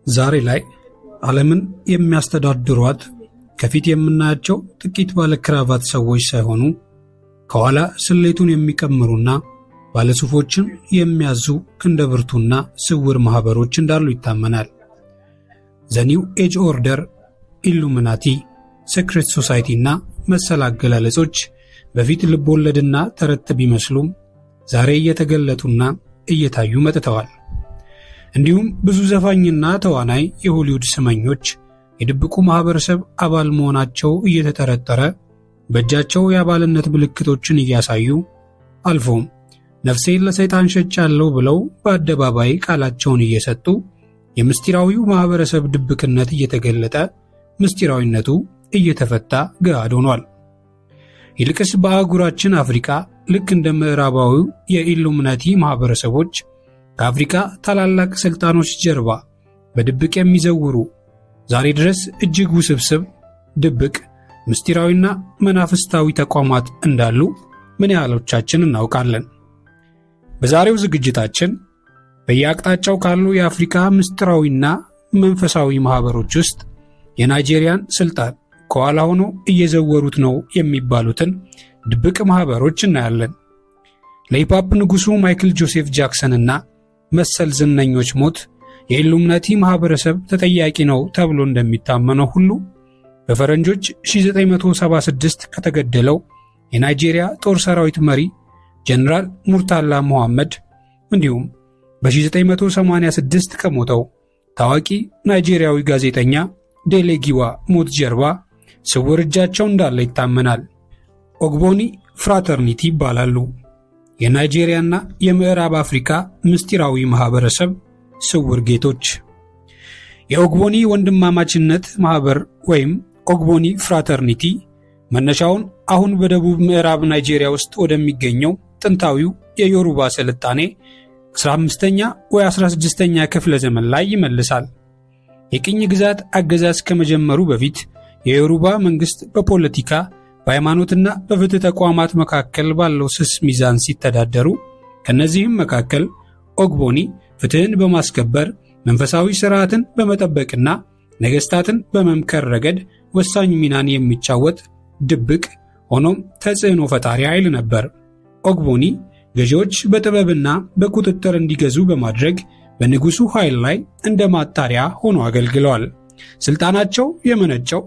ዛሬ ላይ ዓለምን የሚያስተዳድሯት ከፊት የምናያቸው ጥቂት ባለክራቫት ሰዎች ሳይሆኑ ከኋላ ስሌቱን የሚቀምሩና ባለሱፎችን የሚያዙ ክንደብርቱና ስውር ማህበሮች እንዳሉ ይታመናል። ዘኒው ኤጅ ኦርደር፣ ኢሉሚናቲ፣ ሴክሬት ሶሳይቲ እና መሰል አገላለጾች በፊት ልቦለድና ተረት ቢመስሉም ዛሬ እየተገለጡና እየታዩ መጥተዋል። እንዲሁም ብዙ ዘፋኝና ተዋናይ የሆሊውድ ስመኞች የድብቁ ማህበረሰብ አባል መሆናቸው እየተጠረጠረ በእጃቸው የአባልነት ምልክቶችን እያሳዩ አልፎም ነፍሴን ለሰይጣን ሸጫለሁ ብለው በአደባባይ ቃላቸውን እየሰጡ የምስጢራዊው ማህበረሰብ ድብቅነት እየተገለጠ ምስጢራዊነቱ እየተፈታ ገሃድ ሆኗል። ይልቅስ በአህጉራችን አፍሪካ ልክ እንደ ምዕራባዊው የኢሉሚናቲ ማህበረሰቦች ከአፍሪካ ታላላቅ ስልጣኖች ጀርባ በድብቅ የሚዘውሩ ዛሬ ድረስ እጅግ ውስብስብ፣ ድብቅ፣ ምስጢራዊና መናፍስታዊ ተቋማት እንዳሉ ምን ያህሎቻችን እናውቃለን? በዛሬው ዝግጅታችን በየአቅጣጫው ካሉ የአፍሪካ ምስጢራዊና መንፈሳዊ ማህበሮች ውስጥ የናይጄሪያን ስልጣን ከኋላ ሆኖ እየዘወሩት ነው የሚባሉትን ድብቅ ማህበሮች እናያለን። ለሂፓፕ ንጉሱ ማይክል ጆሴፍ ጃክሰንና መሰል ዝነኞች ሞት የኢሉሚናቲ ማህበረሰብ ተጠያቂ ነው ተብሎ እንደሚታመነው ሁሉ በፈረንጆች 1976 ከተገደለው የናይጄሪያ ጦር ሰራዊት መሪ ጀነራል ሙርታላ መሐመድ እንዲሁም በ1986 ከሞተው ታዋቂ ናይጄሪያዊ ጋዜጠኛ ዴሌጊዋ ሞት ጀርባ ስውር እጃቸው እንዳለ ይታመናል። ኦግቦኒ ፍራተርኒቲ ይባላሉ። የናይጄሪያና የምዕራብ አፍሪካ ምስጢራዊ ማህበረሰብ ስውር ጌቶች። የኦግቦኒ ወንድማማችነት ማህበር ወይም ኦግቦኒ ፍራተርኒቲ መነሻውን አሁን በደቡብ ምዕራብ ናይጄሪያ ውስጥ ወደሚገኘው ጥንታዊው የዮሩባ ስልጣኔ 15ኛ ወይ 16ኛ ክፍለ ዘመን ላይ ይመልሳል። የቅኝ ግዛት አገዛዝ ከመጀመሩ በፊት የዮሩባ መንግስት በፖለቲካ በሃይማኖትና በፍትህ ተቋማት መካከል ባለው ስስ ሚዛን ሲተዳደሩ፣ ከነዚህም መካከል ኦግቦኒ ፍትህን በማስከበር መንፈሳዊ ስርዓትን በመጠበቅና ነገስታትን በመምከር ረገድ ወሳኝ ሚናን የሚጫወት ድብቅ ሆኖም ተጽዕኖ ፈጣሪ ኃይል ነበር። ኦግቦኒ ገዢዎች በጥበብና በቁጥጥር እንዲገዙ በማድረግ በንጉሱ ኃይል ላይ እንደ ማጣሪያ ሆኖ አገልግለዋል። ስልጣናቸው የመነጨው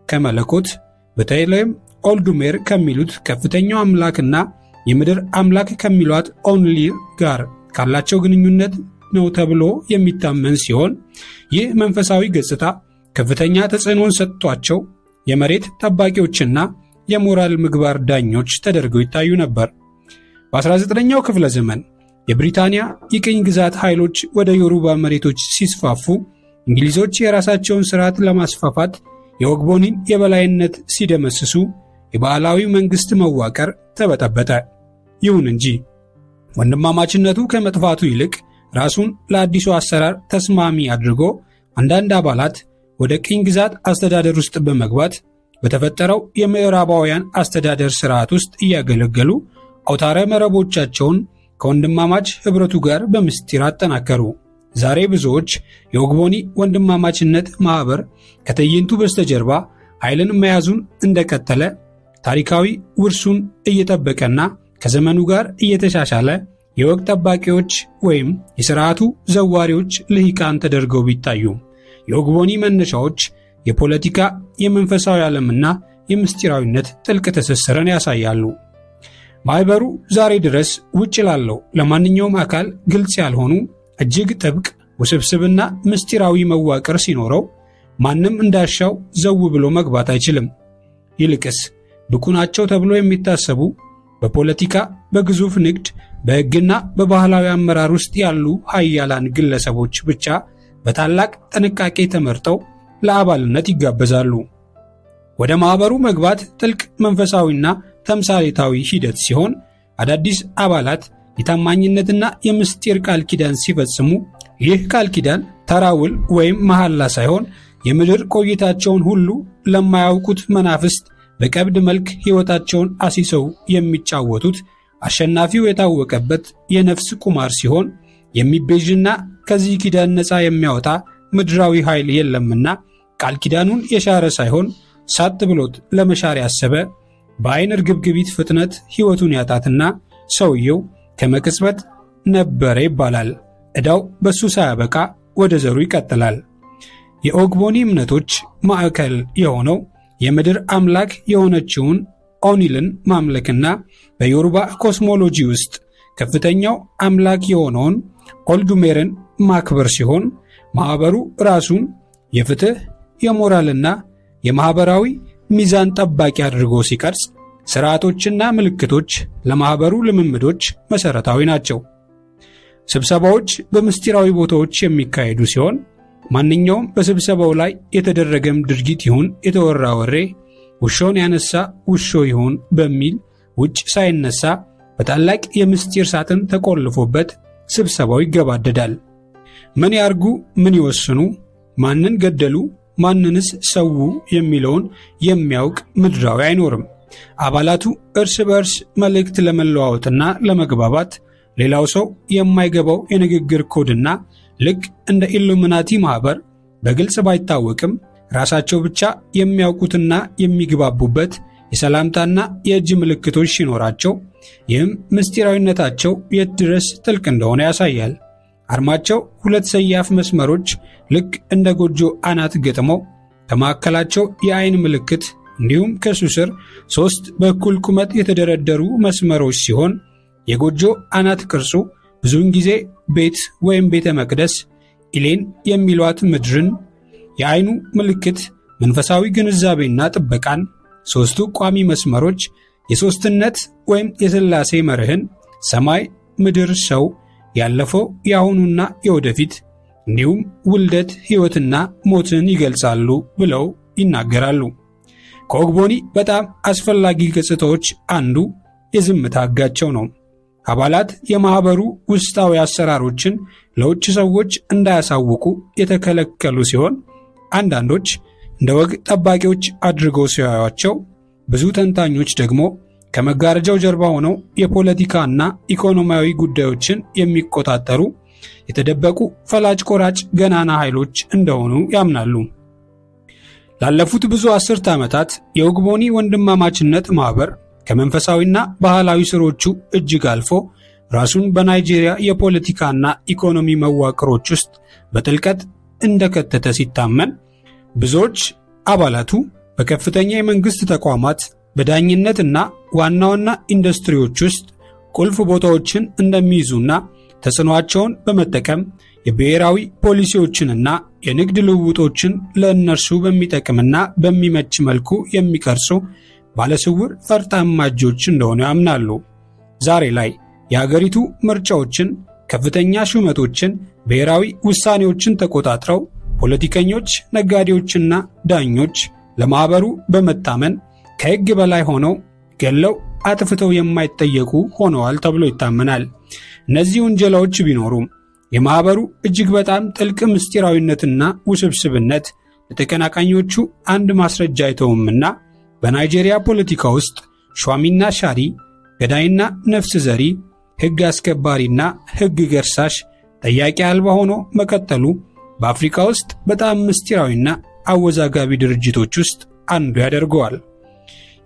ከመለኮት በተለይም ኦልዱሜር ከሚሉት ከፍተኛው አምላክና የምድር አምላክ ከሚሏት ኦንሊር ጋር ካላቸው ግንኙነት ነው ተብሎ የሚታመን ሲሆን ይህ መንፈሳዊ ገጽታ ከፍተኛ ተጽዕኖን ሰጥቷቸው የመሬት ጠባቂዎችና የሞራል ምግባር ዳኞች ተደርገው ይታዩ ነበር። በ19ኛው ክፍለ ዘመን የብሪታንያ የቅኝ ግዛት ኃይሎች ወደ ዮሩባ መሬቶች ሲስፋፉ እንግሊዞች የራሳቸውን ስርዓት ለማስፋፋት የኦግቦኒን የበላይነት ሲደመስሱ የባህላዊ መንግስት መዋቅር ተበጠበጠ። ይሁን እንጂ ወንድማማችነቱ ከመጥፋቱ ይልቅ ራሱን ለአዲሱ አሰራር ተስማሚ አድርጎ አንዳንድ አባላት ወደ ቅኝ ግዛት አስተዳደር ውስጥ በመግባት በተፈጠረው የምዕራባውያን አስተዳደር ስርዓት ውስጥ እያገለገሉ አውታረ መረቦቻቸውን ከወንድማማች ህብረቱ ጋር በምስጢር አጠናከሩ። ዛሬ ብዙዎች የኦግቦኒ ወንድማማችነት ማህበር ከትዕይንቱ በስተጀርባ ኃይልን መያዙን እንደቀጠለ፣ ታሪካዊ ውርሱን እየጠበቀና ከዘመኑ ጋር እየተሻሻለ የወግ ጠባቂዎች ወይም የሥርዓቱ ዘዋሪዎች ልሂቃን ተደርገው ቢታዩ የኦግቦኒ መነሻዎች የፖለቲካ፣ የመንፈሳዊ ዓለምና የምስጢራዊነት ጥልቅ ትስስርን ያሳያሉ። ማህበሩ ዛሬ ድረስ ውጭ ላለው ለማንኛውም አካል ግልጽ ያልሆኑ እጅግ ጥብቅ፣ ውስብስብና ምስጢራዊ መዋቅር ሲኖረው ማንም እንዳሻው ዘው ብሎ መግባት አይችልም። ይልቅስ ብቁ ናቸው ተብሎ የሚታሰቡ በፖለቲካ፣ በግዙፍ ንግድ፣ በሕግና በባህላዊ አመራር ውስጥ ያሉ ኃያላን ግለሰቦች ብቻ በታላቅ ጥንቃቄ ተመርጠው ለአባልነት ይጋበዛሉ። ወደ ማህበሩ መግባት ጥልቅ መንፈሳዊና ተምሳሌታዊ ሂደት ሲሆን አዳዲስ አባላት የታማኝነትና የምስጢር ቃል ኪዳን ሲፈጽሙ ይህ ቃል ኪዳን ተራ ውል ወይም መሐላ ሳይሆን የምድር ቆይታቸውን ሁሉ ለማያውቁት መናፍስት በቀብድ መልክ ሕይወታቸውን አሲሰው የሚጫወቱት አሸናፊው የታወቀበት የነፍስ ቁማር ሲሆን የሚቤዥና ከዚህ ኪዳን ነፃ የሚያወጣ ምድራዊ ኃይል የለምና ቃል ኪዳኑን የሻረ ሳይሆን ሳት ብሎት ለመሻር ያሰበ በአይን እርግብግቢት ፍጥነት ሕይወቱን ያጣትና ሰውየው ከመቅጽበት ነበረ ይባላል። ዕዳው በሱ ሳያበቃ ወደ ዘሩ ይቀጥላል። የኦግቦኒ እምነቶች ማዕከል የሆነው የምድር አምላክ የሆነችውን ኦኒልን ማምለክና በዮሩባ ኮስሞሎጂ ውስጥ ከፍተኛው አምላክ የሆነውን ኦልዱሜርን ማክበር ሲሆን ማኅበሩ ራሱን የፍትሕ የሞራልና የማኅበራዊ ሚዛን ጠባቂ አድርጎ ሲቀርጽ ሥርዓቶችና ምልክቶች ለማኅበሩ ልምምዶች መሠረታዊ ናቸው። ስብሰባዎች በምስጢራዊ ቦታዎች የሚካሄዱ ሲሆን ማንኛውም በስብሰባው ላይ የተደረገም ድርጊት ይሁን የተወራ ወሬ ውሾን ያነሳ ውሾ ይሁን በሚል ውጭ ሳይነሳ በታላቅ የምስጢር ሳጥን ተቆልፎበት ስብሰባው ይገባደዳል። ምን ያርጉ፣ ምን ይወስኑ፣ ማንን ገደሉ፣ ማንንስ ሰው የሚለውን የሚያውቅ ምድራዊ አይኖርም። አባላቱ እርስ በርስ መልእክት ለመለዋወጥና ለመግባባት ሌላው ሰው የማይገባው የንግግር ኮድና ልክ እንደ ኢሉሚናቲ ማኅበር በግልጽ ባይታወቅም ራሳቸው ብቻ የሚያውቁትና የሚግባቡበት የሰላምታና የእጅ ምልክቶች ሲኖራቸው ይህም ምስጢራዊነታቸው የት ድረስ ጥልቅ እንደሆነ ያሳያል። አርማቸው ሁለት ሰያፍ መስመሮች ልክ እንደ ጎጆ አናት ገጥመው ከማዕከላቸው የአይን ምልክት እንዲሁም ከሱ ስር 3 በእኩል ቁመት የተደረደሩ መስመሮች ሲሆን የጎጆ አናት ቅርጹ ብዙውን ጊዜ ቤት ወይም ቤተ መቅደስ ኢሌን የሚሏት ምድርን፣ የአይኑ ምልክት መንፈሳዊ ግንዛቤና ጥበቃን፣ 3ቱ ቋሚ መስመሮች የሦስትነት ወይም የሥላሴ መርህን፣ ሰማይ፣ ምድር፣ ሰው፣ ያለፈው የአሁኑና የወደፊት እንዲሁም ውልደት፣ ሕይወትና ሞትን ይገልጻሉ ብለው ይናገራሉ። ከኦግቦኒ በጣም አስፈላጊ ገጽታዎች አንዱ የዝምታ ሕጋቸው ነው። አባላት የማኅበሩ ውስጣዊ አሰራሮችን ለውጭ ሰዎች እንዳያሳውቁ የተከለከሉ ሲሆን አንዳንዶች እንደ ወግ ጠባቂዎች አድርገው ሲያዩአቸው፣ ብዙ ተንታኞች ደግሞ ከመጋረጃው ጀርባ ሆነው የፖለቲካና ኢኮኖሚያዊ ጉዳዮችን የሚቆጣጠሩ የተደበቁ ፈላጭ ቆራጭ ገናና ኃይሎች እንደሆኑ ያምናሉ። ላለፉት ብዙ አስርት ዓመታት የኦግቦኒ ወንድማማችነት ማኅበር ከመንፈሳዊና ባህላዊ ስሮቹ እጅግ አልፎ ራሱን በናይጄሪያ የፖለቲካና ኢኮኖሚ መዋቅሮች ውስጥ በጥልቀት እንደከተተ ሲታመን፣ ብዙዎች አባላቱ በከፍተኛ የመንግሥት ተቋማት በዳኝነትና ዋና ዋና ኢንዱስትሪዎች ውስጥ ቁልፍ ቦታዎችን እንደሚይዙና ተጽዕኖአቸውን በመጠቀም የብሔራዊ ፖሊሲዎችንና የንግድ ልውውጦችን ለእነርሱ በሚጠቅምና በሚመች መልኩ የሚቀርጹ ባለስውር ፈርጣማ እጆች እንደሆኑ ያምናሉ። ዛሬ ላይ የሀገሪቱ ምርጫዎችን፣ ከፍተኛ ሹመቶችን፣ ብሔራዊ ውሳኔዎችን ተቆጣጥረው ፖለቲከኞች፣ ነጋዴዎችና ዳኞች ለማኅበሩ በመታመን ከሕግ በላይ ሆነው ገለው አጥፍተው የማይጠየቁ ሆነዋል ተብሎ ይታመናል። እነዚህ ውንጀላዎች ቢኖሩም የማኅበሩ እጅግ በጣም ጥልቅ ምስጢራዊነትና ውስብስብነት ለተቀናቃኞቹ አንድ ማስረጃ አይተውምና በናይጄሪያ ፖለቲካ ውስጥ ሿሚና ሻሪ፣ ገዳይና ነፍስ ዘሪ፣ ሕግ አስከባሪና ሕግ ገርሳሽ፣ ጠያቂ አልባ ሆኖ መቀጠሉ በአፍሪካ ውስጥ በጣም ምስጢራዊና አወዛጋቢ ድርጅቶች ውስጥ አንዱ ያደርገዋል።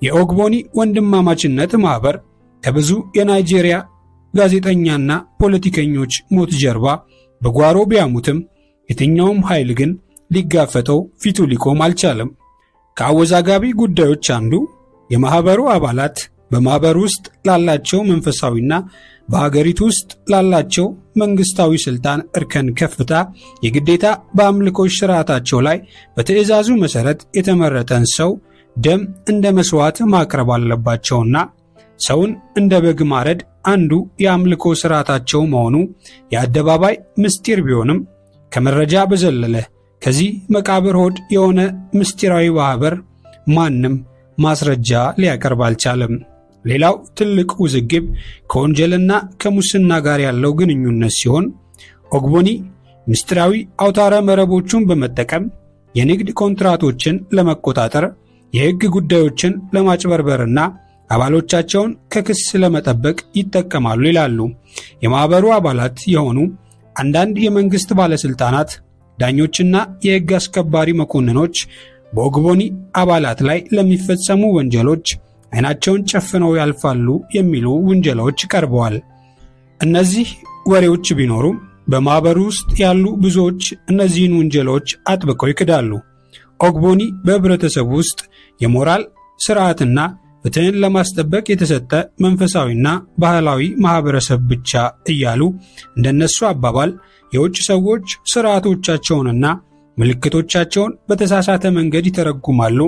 የኦግቦኒ ወንድማማችነት ማኅበር ከብዙ የናይጄሪያ ጋዜጠኛና ፖለቲከኞች ሞት ጀርባ በጓሮ ቢያሙትም የትኛውም ኃይል ግን ሊጋፈጠው ፊቱ ሊቆም አልቻለም። ከአወዛጋቢ ጉዳዮች አንዱ የማኅበሩ አባላት በማኅበሩ ውስጥ ላላቸው መንፈሳዊና በሀገሪቱ ውስጥ ላላቸው መንግሥታዊ ሥልጣን እርከን ከፍታ የግዴታ በአምልኮች ሥርዓታቸው ላይ በትእዛዙ መሠረት የተመረጠን ሰው ደም እንደ መሥዋዕት ማቅረብ አለባቸውና ሰውን እንደ በግ ማረድ አንዱ የአምልኮ ሥርዓታቸው መሆኑ የአደባባይ ምስጢር ቢሆንም ከመረጃ በዘለለ ከዚህ መቃብር ሆድ የሆነ ምስጢራዊ ማኅበር ማንም ማስረጃ ሊያቀርብ አልቻለም። ሌላው ትልቅ ውዝግብ ከወንጀልና ከሙስና ጋር ያለው ግንኙነት ሲሆን ኦግቦኒ ምስጢራዊ አውታረ መረቦቹን በመጠቀም የንግድ ኮንትራቶችን ለመቆጣጠር፣ የሕግ ጉዳዮችን ለማጭበርበርና አባሎቻቸውን ከክስ ለመጠበቅ ይጠቀማሉ ይላሉ። የማኅበሩ አባላት የሆኑ አንዳንድ የመንግሥት ባለሥልጣናት ዳኞችና የሕግ አስከባሪ መኮንኖች በኦግቦኒ አባላት ላይ ለሚፈጸሙ ወንጀሎች ዓይናቸውን ጨፍነው ያልፋሉ የሚሉ ውንጀላዎች ቀርበዋል። እነዚህ ወሬዎች ቢኖሩም በማኅበሩ ውስጥ ያሉ ብዙዎች እነዚህን ውንጀላዎች አጥብቀው ይክዳሉ። ኦግቦኒ በህብረተሰቡ ውስጥ የሞራል ሥርዓትና ፍትሕን ለማስጠበቅ የተሰጠ መንፈሳዊና ባህላዊ ማኅበረሰብ ብቻ እያሉ እንደነሱ አባባል የውጭ ሰዎች ሥርዓቶቻቸውንና ምልክቶቻቸውን በተሳሳተ መንገድ ይተረጉማሉ፣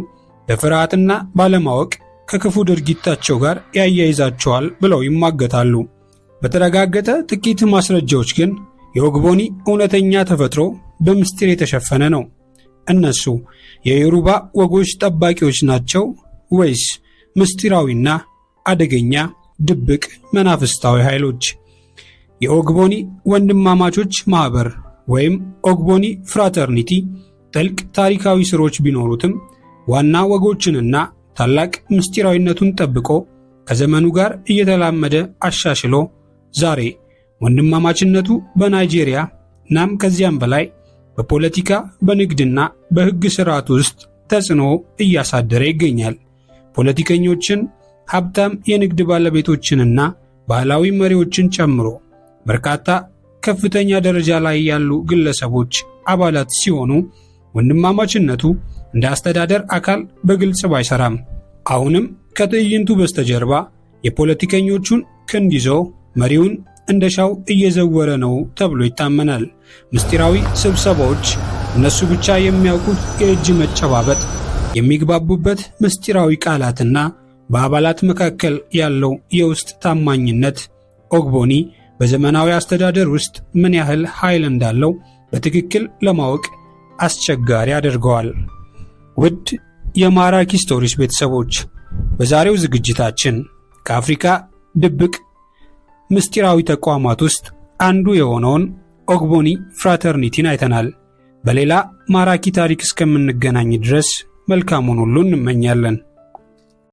በፍርሃትና ባለማወቅ ከክፉ ድርጊታቸው ጋር ያያይዛቸዋል ብለው ይሟገታሉ። በተረጋገጠ ጥቂት ማስረጃዎች ግን የኦግቦኒ እውነተኛ ተፈጥሮ በምስጢር የተሸፈነ ነው። እነሱ የዮሩባ ወጎች ጠባቂዎች ናቸው ወይስ ምስጢራዊና አደገኛ ድብቅ መናፍስታዊ ኃይሎች? የኦግቦኒ ወንድማማቾች ማኅበር ወይም ኦግቦኒ ፍራተርኒቲ ጥልቅ ታሪካዊ ስሮች ቢኖሩትም ዋና ወጎችንና ታላቅ ምስጢራዊነቱን ጠብቆ ከዘመኑ ጋር እየተላመደ አሻሽሎ ዛሬ ወንድማማችነቱ በናይጄሪያ እናም ከዚያም በላይ በፖለቲካ በንግድና በሕግ ሥርዓት ውስጥ ተጽዕኖ እያሳደረ ይገኛል። ፖለቲከኞችን፣ ሀብታም የንግድ ባለቤቶችንና ባህላዊ መሪዎችን ጨምሮ በርካታ ከፍተኛ ደረጃ ላይ ያሉ ግለሰቦች አባላት ሲሆኑ ወንድማማችነቱ እንደ አስተዳደር አካል በግልጽ ባይሰራም አሁንም ከትዕይንቱ በስተጀርባ የፖለቲከኞቹን ክንድ ይዞ መሪውን እንደሻው እየዘወረ ነው ተብሎ ይታመናል። ምስጢራዊ ስብሰባዎች፣ እነሱ ብቻ የሚያውቁት የእጅ መጨባበጥ፣ የሚግባቡበት ምስጢራዊ ቃላትና በአባላት መካከል ያለው የውስጥ ታማኝነት ኦግቦኒ በዘመናዊ አስተዳደር ውስጥ ምን ያህል ኃይል እንዳለው በትክክል ለማወቅ አስቸጋሪ አድርገዋል። ውድ የማራኪ ስቶሪስ ቤተሰቦች በዛሬው ዝግጅታችን ከአፍሪካ ድብቅ ምስጢራዊ ተቋማት ውስጥ አንዱ የሆነውን ኦግቦኒ ፍራተርኒቲን አይተናል። በሌላ ማራኪ ታሪክ እስከምንገናኝ ድረስ መልካሙን ሁሉ እንመኛለን።